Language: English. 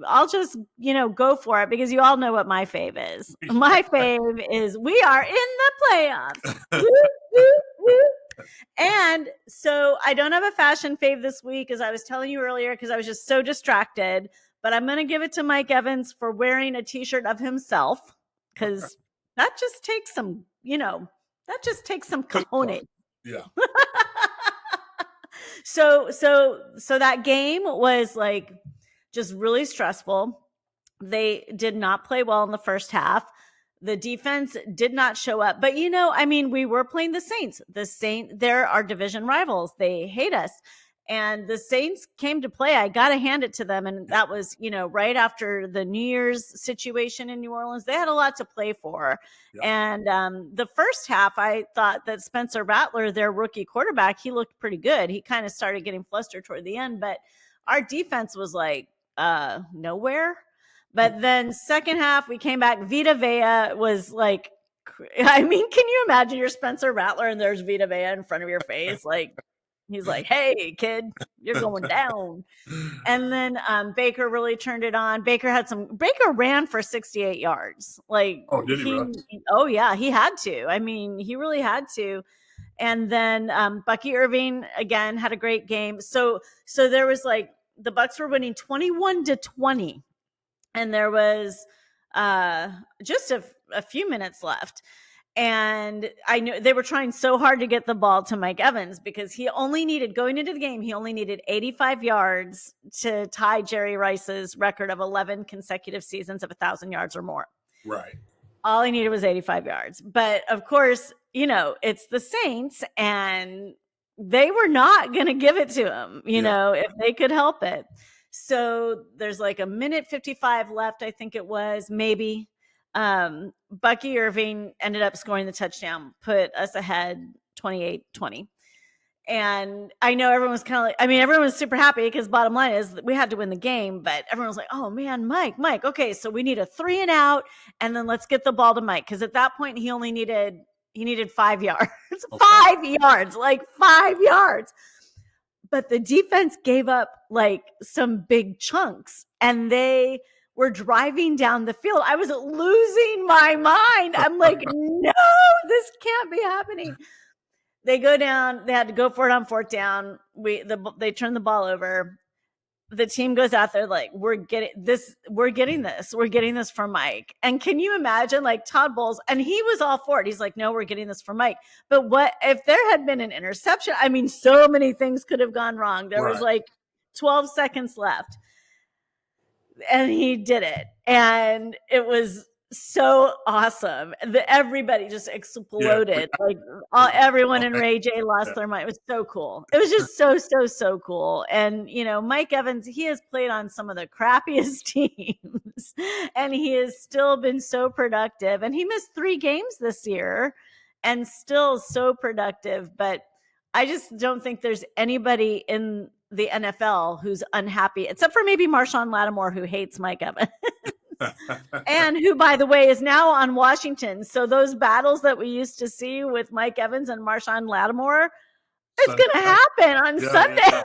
I'll just, go for it because you all know what my fave is. My fave is we are in the playoffs. Woo, woo, woo. And so I don't have a fashion fave this week, as I was telling you earlier, because I was just so distracted. But I'm going to give it to Mike Evans for wearing a t-shirt of himself, because that just takes some, cojones. Yeah. So that game was like just really stressful. They did not play well in the first half. The defense did not show up. But we were playing the Saints. They're our division rivals. They hate us. And the Saints came to play. I got to hand it to them. And that was, right after the New Year's situation in New Orleans. They had a lot to play for. Yeah. And the first half, I thought that Spencer Rattler, their rookie quarterback, he looked pretty good. He kind of started getting flustered toward the end. But our defense was like nowhere. But then second half, we came back. Vita Vea was like, can you imagine you're Spencer Rattler and there's Vita Vea in front of your face? Like, he's like, hey, kid, you're going down. And then Baker really turned it on. Baker ran for 68 yards. Like, oh, did he really? Oh, yeah, he had to. He really had to. And then Bucky Irving, again, had a great game. So there was like, the Bucs were winning 21-20. And there was just a few minutes left. And I knew they were trying so hard to get the ball to Mike Evans because going into the game, he only needed 85 yards to tie Jerry Rice's record of 11 consecutive seasons of 1,000 yards or more. Right. All he needed was 85 yards. But of course, it's the Saints and they were not going to give it to him, if they could help it. So there's like a minute 55 left, I think it was, maybe. Bucky Irving ended up scoring the touchdown, put us ahead 28-20. And I know everyone was kind of like, everyone was super happy because bottom line is we had to win the game, but everyone was like, oh man, Mike, okay, so we need a 3 and out, and then let's get the ball to Mike. Because at that point, he needed 5 yards, okay. 5 yards, like 5 yards. But the defense gave up like some big chunks and they were driving down the field. I was losing my mind. I'm like, no, this can't be happening. They go down. They had to go for it on fourth down. They turn the ball over. The team goes out there like, we're getting this for Mike. And can you imagine like Todd Bowles? And he was all for it. He's like, no, we're getting this for Mike. But what if there had been an interception? So many things could have gone wrong. There was like 12 seconds left. And he did it. And it was so awesome. Everybody just exploded. Everyone in Ray J lost their mind. It was so cool. It was just so cool. And Mike Evans, he has played on some of the crappiest teams and he has still been so productive, and he missed 3 games this year and still so productive. But I just don't think there's anybody in the NFL who's unhappy, except for maybe Marshawn Lattimore, who hates Mike Evans. And who, by the way, is now on Washington. So those battles that we used to see with Mike Evans and Marshawn Lattimore, it's going to happen on Sunday.